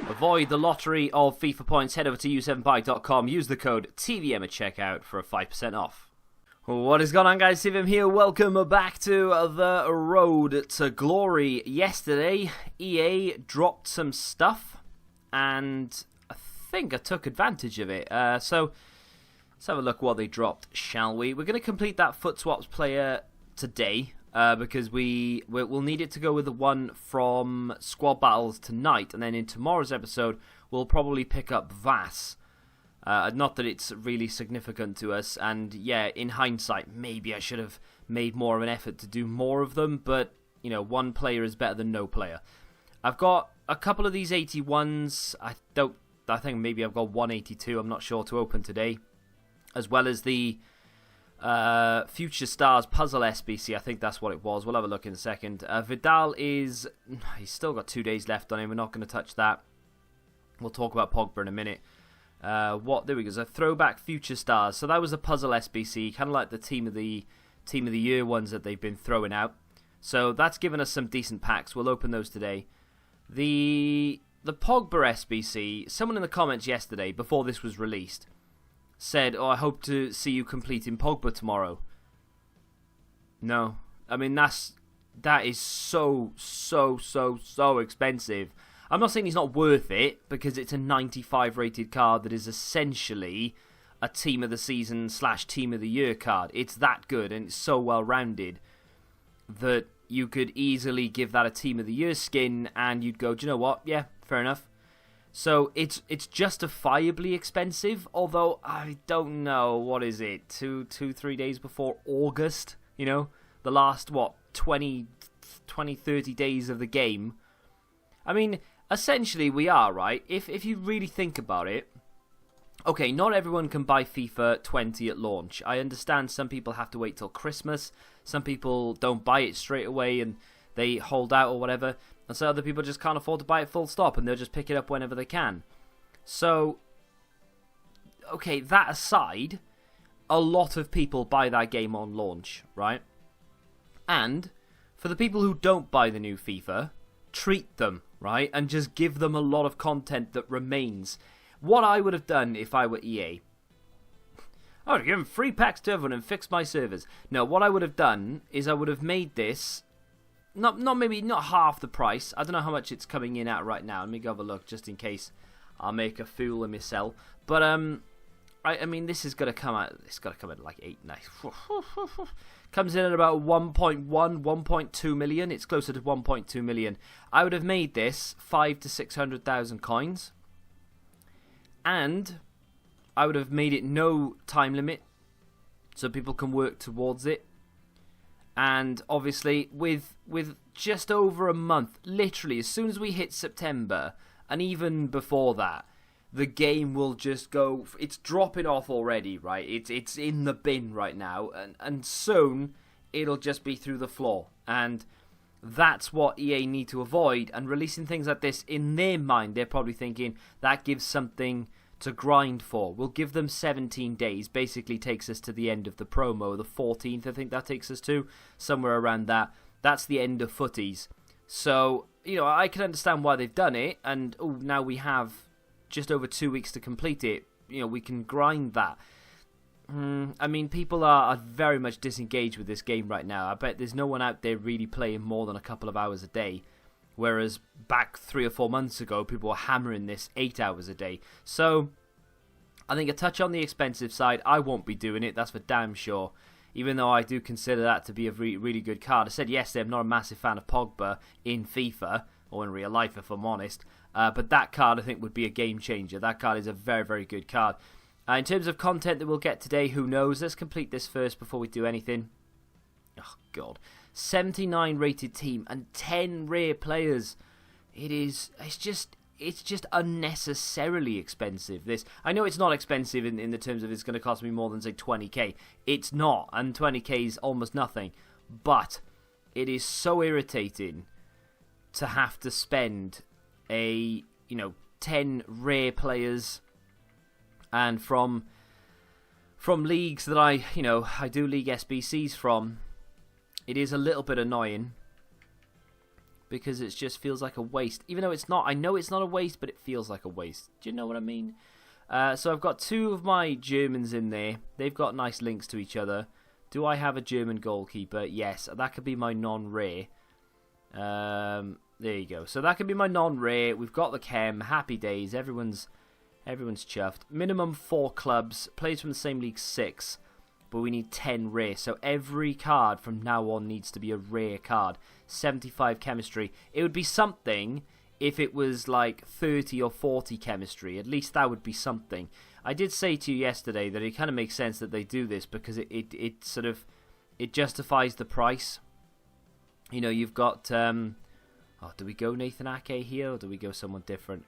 Avoid the lottery of FIFA points. Head over to u7bike.com. Use the code TVM at checkout for a 5% off. What is going on, guys? TVM here. Welcome back to the road to glory. Yesterday, EA dropped some stuff, and I think I took advantage of it. So let's have a look what they dropped, shall we? We're going to complete that foot swaps player today. Because we'll need it to go with the one from Squad Battles tonight, and then in tomorrow's episode we'll probably pick up Vass. Not that it's really significant to us, and yeah, in hindsight, maybe I should have made more of an effort to do more of them, but, you know, one player is better than no player. I've got a couple of these 81s, I think maybe I've got 182, I'm not sure, to open today, as well as the Future Stars Puzzle SBC, I think that's what it was. We'll have a look in a second. Vidal he's still got 2 days left on him. We're not going to touch that. We'll talk about Pogba in a minute. There we go. So throwback Future Stars. So that was a Puzzle SBC, kind of like the Team of the Year ones that they've been throwing out. So that's given us some decent packs. We'll open those today. The Pogba SBC. Someone in the comments yesterday, before this was released, said, "Oh, I hope to see you completing Pogba tomorrow." No, I mean that is so expensive. I'm not saying he's not worth it, because it's a 95 rated card that is essentially a Team of the Season / Team of the Year card. It's that good, and it's so well rounded that you could easily give that a Team of the Year skin, and you'd go, do you know what? Yeah, fair enough. So it's justifiably expensive, although I don't know, what is it, 3 days before August, you know, the last, 20, 30 days of the game. I mean, essentially we are, right? If you really think about it, okay, not everyone can buy FIFA 20 at launch. I understand some people have to wait till Christmas, some people don't buy it straight away and they hold out or whatever, and so other people just can't afford to buy it full stop, and they'll just pick it up whenever they can. So, okay, that aside, a lot of people buy that game on launch, right? And for the people who don't buy the new FIFA, treat them, right? And just give them a lot of content that remains. What I would have done if I were EA, I would have given free packs to everyone and fixed my servers. No, what I would have done is I would have made this not half the price. I don't know how much it's coming in at right now. Let me go have a look just in case I'll make a fool of myself. But I mean, this is gonna come out. It's gotta come at like 8. Nice. Comes in at about 1.2 million. It's closer to 1.2 million. I would have made this 500,000 to 600,000 coins, and I would have made it no time limit, so people can work towards it. And obviously, with just over a month, literally, as soon as we hit September, and even before that, the game will just go. It's dropping off already, right? It's in the bin right now, and soon it'll just be through the floor. And that's what EA need to avoid. And releasing things like this, in their mind, they're probably thinking that gives something to grind for. We'll give them 17 days. Basically takes us to the end of the promo, the 14th, I think that takes us to, somewhere around that. That's the end of footies. So, you know, I can understand why they've done it, and now we have just over 2 weeks to complete it. You know, we can grind that. I mean, people are very much disengaged with this game right now. I bet there's no one out there really playing more than a couple of hours a day. Whereas back 3 or 4 months ago, people were hammering this 8 hours a day. So, I think a touch on the expensive side. I won't be doing it, that's for damn sure. Even though I do consider that to be a really good card. I said yesterday I'm not a massive fan of Pogba in FIFA, or in real life if I'm honest. But that card I think would be a game changer. That card is a very good card. In terms of content that we'll get today, who knows? Let's complete this first before we do anything. Oh, God. 79 rated team and 10 rare players. It's just unnecessarily expensive. I know it's not expensive in the terms of it's going to cost me more than, say, 20k. It's not, and 20k is almost nothing. But it is so irritating to have to spend 10 rare players, and from leagues that I do league SBCs from. It is a little bit annoying, because it just feels like a waste. Even though it's not, I know it's not a waste, but it feels like a waste. Do you know what I mean? So I've got 2 of my Germans in there. They've got nice links to each other. Do I have a German goalkeeper? Yes, that could be my non-rare. There you go. So that could be my non-rare. We've got the chem. Happy days. Everyone's chuffed. Minimum 4 clubs. Plays from the same league 6. But we need 10 rare. So every card from now on needs to be a rare card. 75 chemistry. It would be something if it was like 30 or 40 chemistry. At least that would be something. I did say to you yesterday that it kind of makes sense that they do this because it sort of it justifies the price. You know, you've got do we go Nathan Ake here or do we go someone different?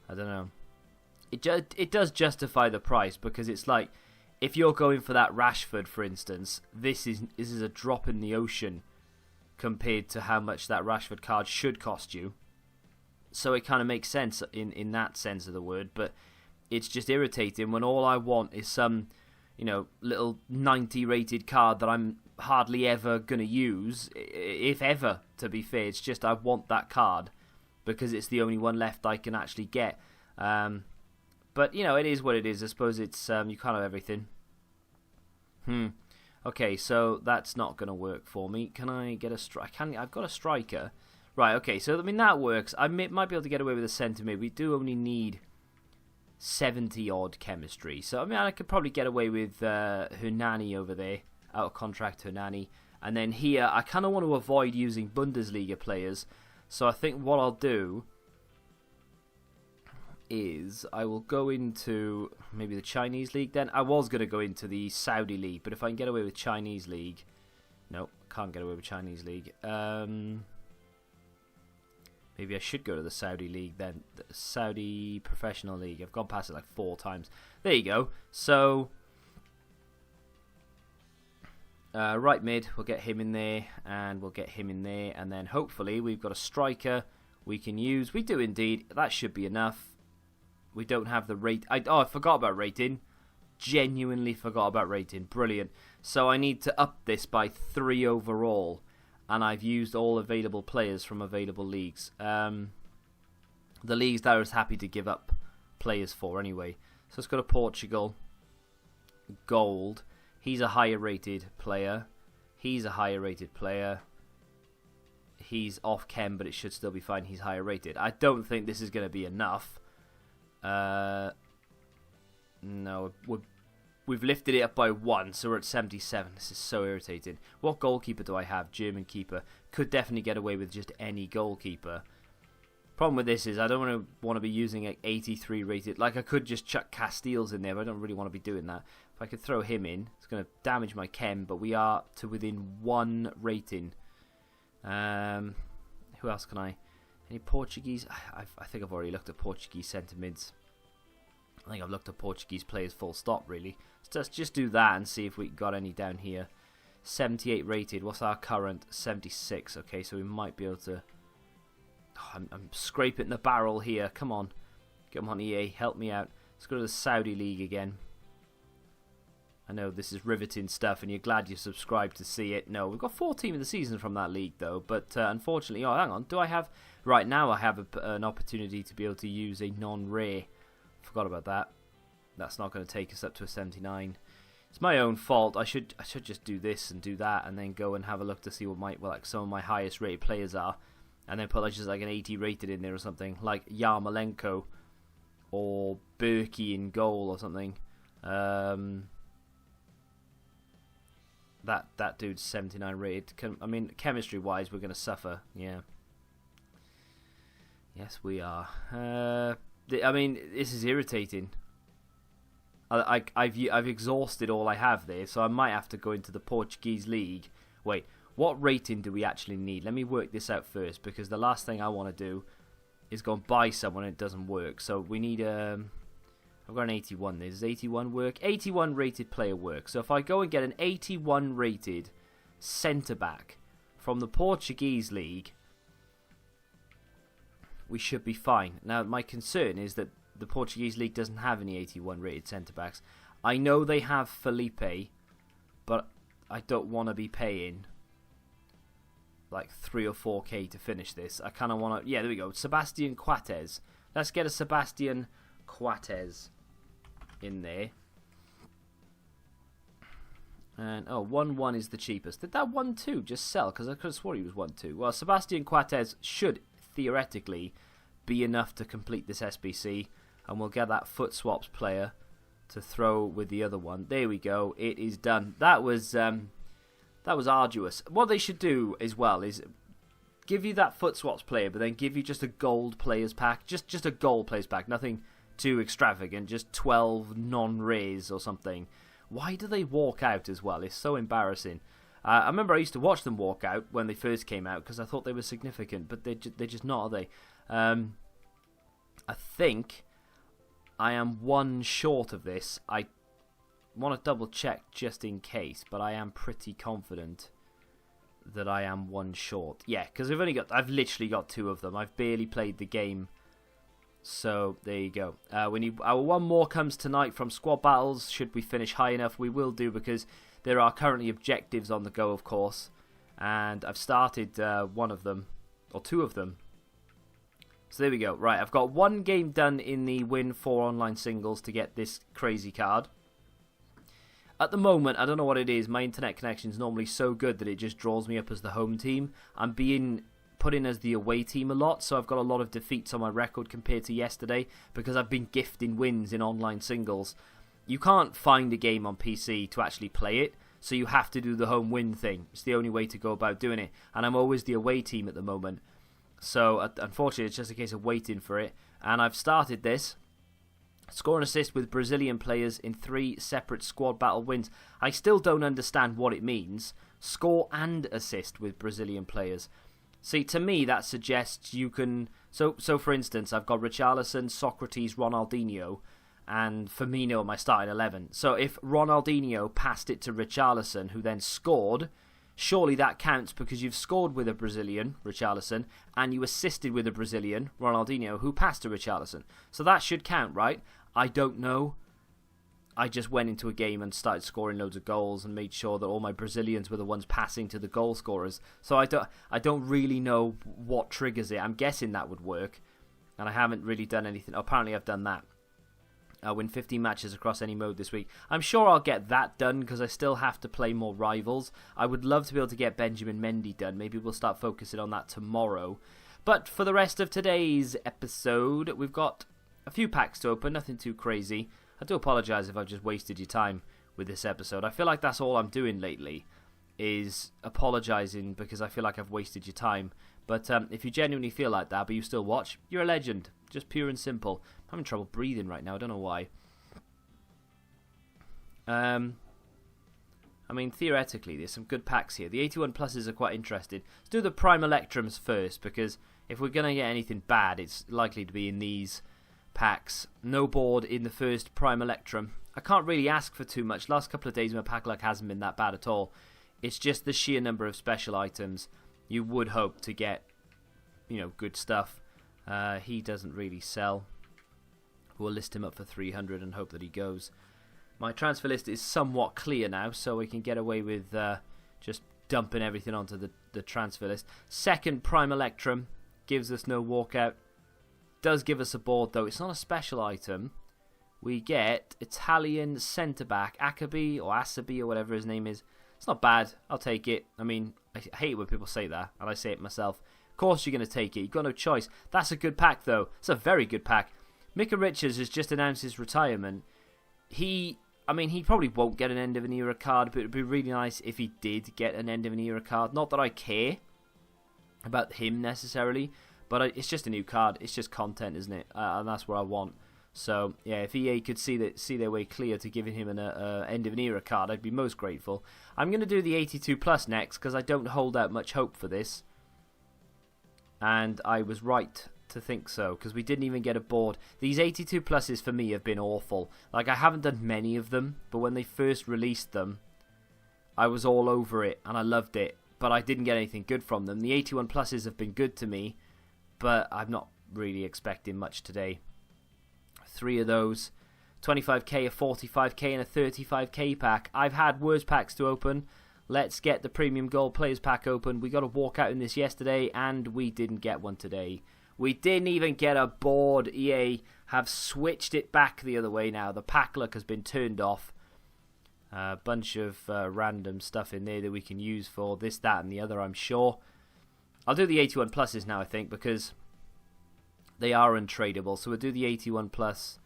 I don't know. It does justify the price because it's like if you're going for that Rashford, for instance, this is a drop in the ocean compared to how much that Rashford card should cost you. So it kind of makes sense in that sense of the word, but it's just irritating when all I want is some, little 90 rated card that I'm hardly ever going to use, if ever, to be fair. It's just I want that card because it's the only one left I can actually get. But, it is what it is. I suppose it's you can't have everything. Okay, so that's not going to work for me. Can I get a striker? I've got a striker. Right, okay, so that works. I might be able to get away with a centre mid. We do only need 70 odd chemistry. So, I could probably get away with Hernani over there, out of contract Hernani. And then here, I kind of want to avoid using Bundesliga players. So I think what I'll do is I will go into maybe the Chinese league then. I was going to go into the Saudi league, but if I can get away with Chinese league... No, can't get away with Chinese league. Maybe I should go to the Saudi league then. The Saudi Professional League. I've gone past it like 4 times. There you go. So, right mid, we'll get him in there. And we'll get him in there. And then hopefully we've got a striker we can use. We do indeed. That should be enough. We don't have the rate. I forgot about rating. Genuinely forgot about rating. Brilliant. So I need to up this by 3 overall. And I've used all available players from available leagues. The leagues that I was happy to give up players for anyway. So let's go to Portugal. Gold. He's a higher rated player. He's a higher rated player. He's off chem, but it should still be fine. He's higher rated. I don't think this is going to be enough. No, we've lifted it up by 1, so we're at 77. This is so irritating. What goalkeeper do I have? German keeper. Could definitely get away with just any goalkeeper. Problem with this is I don't want to be using an 83 rated. Like I could just chuck Castiles in there, but I don't really want to be doing that. If I could throw him in, it's going to damage my chem, but we are to within 1 rating. Who else can I... Any Portuguese? I think I've already looked at Portuguese centre mids. I think I've looked at Portuguese players full stop, really. So let's just do that and see if we got any down here. 78 rated. What's our current? 76. Okay, so we might be able to... Oh, I'm scraping the barrel here. Come on. Come on, EA. Help me out. Let's go to the Saudi League again. I know this is riveting stuff and you're glad you subscribed to see it. No, we've got 4 team of the season from that league, though. But unfortunately... Oh, hang on. Do I have... Right now I have an opportunity to be able to use a non-rare. Forgot about that. That's not going to take us up to a 79. It's my own fault. I should just do this and do that, and then go and have a look to see what some of my highest rated players are, and then put just like an 80 rated in there or something, like Yarmolenko or Berkey in goal or something. That dude's 79 rated. Chemistry wise, we're going to suffer. Yeah. Yes, we are. This is irritating. I've exhausted all I have there, so I might have to go into the Portuguese league. Wait, what rating do we actually need? Let me work this out first, because the last thing I want to do is go and buy someone and it doesn't work. So we need I've got an 81 there. Does 81 work? 81 rated player work. So if I go and get an 81 rated centre back from the Portuguese league, we should be fine. Now, my concern is that the Portuguese league doesn't have any 81 rated centre-backs. I know they have Felipe, but I don't want to be paying like 3 or 4k to finish this. I kind of want to... Yeah, there we go. Sebastian Coates. Let's get a Sebastian Coates in there. And, 1-1 is the cheapest. Did that 1-2 just sell? Because I could have swore he was 1-2. Well, Sebastian Coates should, theoretically, be enough to complete this SBC. And we'll get that foot swaps player to throw with the other one. There we go. It is done. That was arduous. What they should do as well is give you that foot swaps player, but then give you just a gold players pack. Just a gold players pack. Nothing too extravagant. Just 12 non-rares or something. Why do they walk out as well? It's so embarrassing. I remember I used to watch them walk out when they first came out because I thought they were significant, but they're just not, are they? I think I am 1 short of this. I want to double check just in case, but I am pretty confident that I am 1 short. Yeah, because I've literally got 2 of them. I've barely played the game. So there you go. Our 1 more comes tonight from squad battles. Should we finish high enough, we will do, because there are currently objectives on the go, of course. And I've started 1 of them, or 2 of them. So there we go. Right, I've got 1 game done in the Win 4 online singles to get this crazy card. At the moment, I don't know what it is. My internet connection is normally so good that it just draws me up as the home team. I'm being put in as the away team a lot, so I've got a lot of defeats on my record compared to yesterday because I've been gifting wins in online singles. You can't find a game on PC to actually play it, so you have to do the home win thing. It's the only way to go about doing it, and I'm always the away team at the moment. So unfortunately, it's just a case of waiting for it, and I've started this. Score and assist with Brazilian players in 3 separate squad battle wins. I still don't understand what it means. Score and assist with Brazilian players. See, to me, that suggests you can... So for instance, I've got Richarlison, Socrates, Ronaldinho, and Firmino in my starting 11. So if Ronaldinho passed it to Richarlison, who then scored, surely that counts because you've scored with a Brazilian, Richarlison, and you assisted with a Brazilian, Ronaldinho, who passed to Richarlison. So that should count, right? I don't know. I just went into a game and started scoring loads of goals and made sure that all my Brazilians were the ones passing to the goal scorers. So I don't really know what triggers it. I'm guessing that would work, and I haven't really done anything. Apparently I've done that. I win 15 matches across any mode this week. I'm sure I'll get that done because I still have to play more rivals. I would love to be able to get Benjamin Mendy done. Maybe we'll start focusing on that tomorrow. But for the rest of today's episode, we've got a few packs to open, nothing too crazy. I do apologise if I've just wasted your time with this episode. I feel like that's all I'm doing lately, is apologising because I feel like I've wasted your time. But if you genuinely feel like that, but you still watch, you're a legend. Just pure and simple. I'm having trouble breathing right now. I don't know why. I mean, theoretically, there's some good packs here. The 81 pluses are quite interesting. Let's do the Prime Electrums first, because if we're going to get anything bad, it's likely to be in these packs. No board in the first Prime Electrum. I can't really ask for too much. Last couple of days my pack luck hasn't been that bad at all. It's just the sheer number of special items. You would hope to get, good stuff. He doesn't really sell. We'll list him up for 300 and hope that he goes. My transfer list is somewhat clear now, so we can get away with just dumping everything onto the transfer list. Second Prime Electrum gives us no walkout. Does give us a board, though. It's not a special item. We get Italian centre-back, Asabi or whatever his name is. It's not bad. I'll take it. I mean, I hate when people say that, and I say it myself. Of course you're going to take it. You've got no choice. That's a good pack, though. It's a very good pack. Micah Richards has just announced his retirement. He probably won't get an end of an era card, but it would be really nice if he did get an end of an era card. Not that I care about him necessarily, but it's just a new card. It's just content, isn't it? And that's what I want. So, yeah, if EA could see their way clear to giving him an end of an era card, I'd be most grateful. I'm going to do the 82 plus next because I don't hold out much hope for this. And I was right to think so, because we didn't even get a board. These 82 pluses for me have been awful. Like, I haven't done many of them, but when they first released them, I was all over it and I loved it, but I didn't get anything good from them. The 81 pluses have been good to me, but I'm not really expecting much today. 3 of those, 25k, a 45k and a 35k pack. I've had worse packs to open, Let's get the Premium Gold Players Pack open. We got a walkout in this yesterday, and we didn't get one today. We didn't even get a board. EA have switched it back the other way now. The pack look has been turned off. A bunch of random stuff in there that we can use for this, that, and the other, I'm sure. I'll do the 81 pluses now, I think, because they are untradeable. So we'll do the 81 plus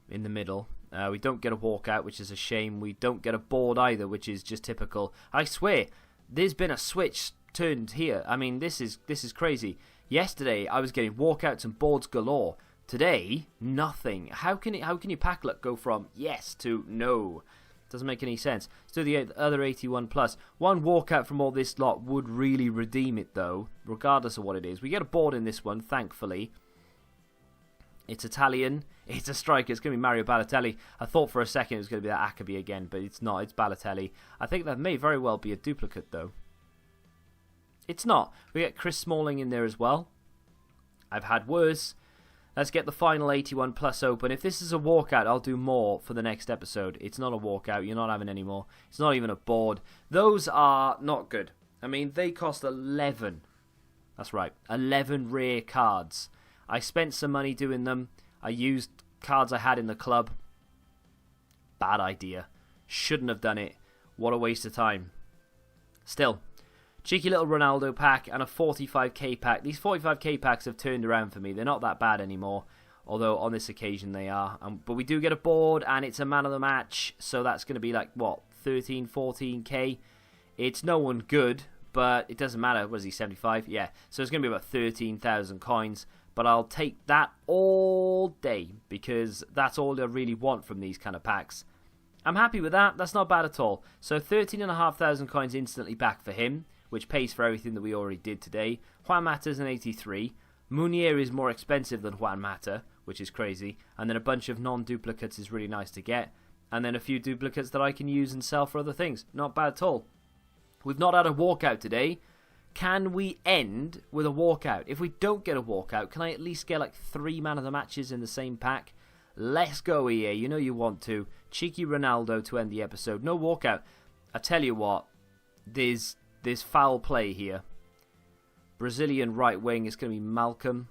in the middle. We don't get a walkout, which is a shame. We don't get a board either, which is just typical. I swear, there's been a switch turned here. I mean, this is crazy. Yesterday, I was getting walkouts and boards galore. Today, nothing. How can your pack luck go from yes to no? Doesn't make any sense. Let's do the other 81 plus. One walkout from all this lot would really redeem it, though, regardless of what it is. We get a board in this one, thankfully. It's Italian. It's a striker. It's going to be Mario Balotelli. I thought for a second it was going to be that Akabi again, but it's not. It's Balotelli. I think that may very well be a duplicate, though. It's not. We get Chris Smalling in there as well. I've had worse. Let's get the final 81 plus open. If this is a walkout, I'll do more for the next episode. It's not a walkout. You're not having any more. It's not even a board. Those are not good. I mean, they cost 11. That's right. 11 rare cards. I spent some money doing them. I used cards I had in the club. Bad idea. Shouldn't have done it. What a waste of time. Still, cheeky little Ronaldo pack and a 45k pack. These 45k packs have turned around for me. They're not that bad anymore, although on this occasion they are. But we do get a board, and it's a man of the match, so that's going to be like, what, 13, 14k? It's no one good, but it doesn't matter. What is he, 75? Yeah, so it's going to be about 13,000 coins, but I'll take that all day, because that's all I really want from these kind of packs. I'm happy with that. That's not bad at all. So 13,500 coins instantly back for him, which pays for everything that we already did today. Juan Mata's an 83. Munier is more expensive than Juan Mata, which is crazy. And then a bunch of non-duplicates is really nice to get. And then a few duplicates that I can use and sell for other things. Not bad at all. We've not had a walkout today. Can we end with a walkout? If we don't get a walkout, can I at least get like 3 man of the matches in the same pack? Let's go, EA. You know you want to. Cheeky Ronaldo to end the episode. No walkout. I tell you what, there's foul play here. Brazilian right wing is going to be Malcolm,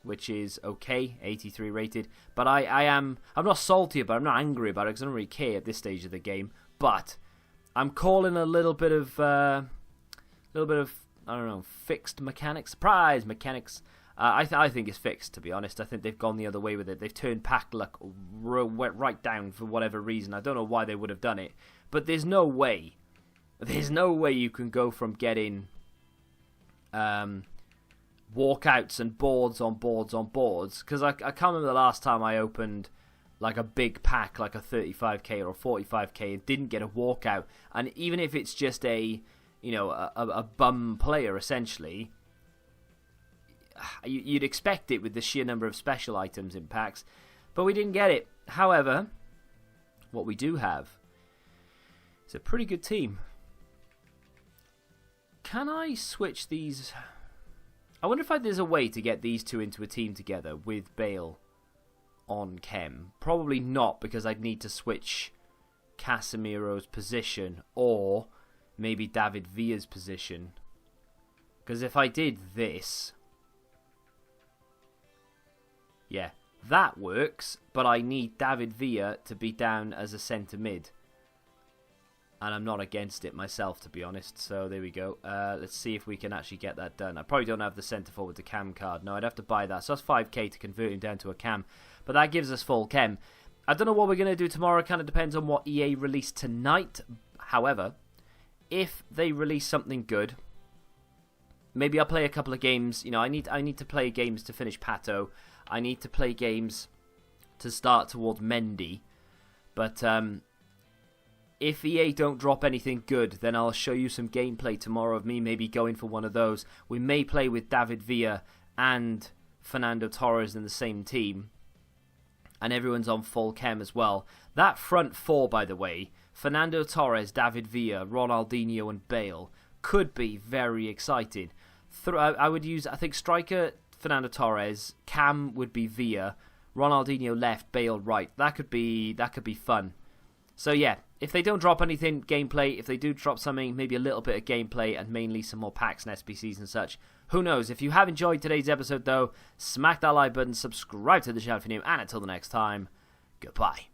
which is okay, 83 rated. But I'm not salty about it, I'm not angry about it, because I don't really care at this stage of the game. But I'm calling a little bit of I don't know, fixed mechanics, surprise mechanics. I think it's fixed, to be honest. I think they've gone the other way with it. They've turned pack luck right down for whatever reason. I don't know why they would have done it, but there's no way you can go from getting walkouts and boards on boards, because I can't remember the last time I opened like a big pack, like a 35k or a 45k, and didn't get a walkout. And even if it's just a bum player, essentially, you'd expect it with the sheer number of special items in packs, but we didn't get it. However, what we do have is a pretty good team. Can I switch these? I wonder if there's a way to get these two into a team together with Bale on chem. Probably not, because I'd need to switch Casemiro's position, or maybe David Villa's position. Because if I did this, yeah, that works, but I need David Villa to be down as a centre mid. And I'm not against it myself, to be honest. So there we go. Let's see if we can actually get that done. I probably don't have the centre forward to cam card. No, I'd have to buy that. So that's 5k to convert him down to a cam. But that gives us full chem. I don't know what we're going to do tomorrow. It kind of depends on what EA release tonight. However, if they release something good, maybe I'll play a couple of games. You know, I need to play games to finish Pato. I need to play games to start towards Mendy. But if EA don't drop anything good, then I'll show you some gameplay tomorrow of me maybe going for one of those. We may play with David Villa and Fernando Torres in the same team, and everyone's on full chem as well. That front four, by the way, Fernando Torres, David Villa, Ronaldinho and Bale, could be very exciting. I would use, I think, striker Fernando Torres, cam would be Villa, Ronaldinho left, Bale right. That could be fun. So yeah, if they don't drop anything gameplay, if they do drop something, maybe a little bit of gameplay and mainly some more packs and SBCs and such, who knows. If you have enjoyed today's episode though, smack that like button, subscribe to the channel if you're new, and until the next time, goodbye.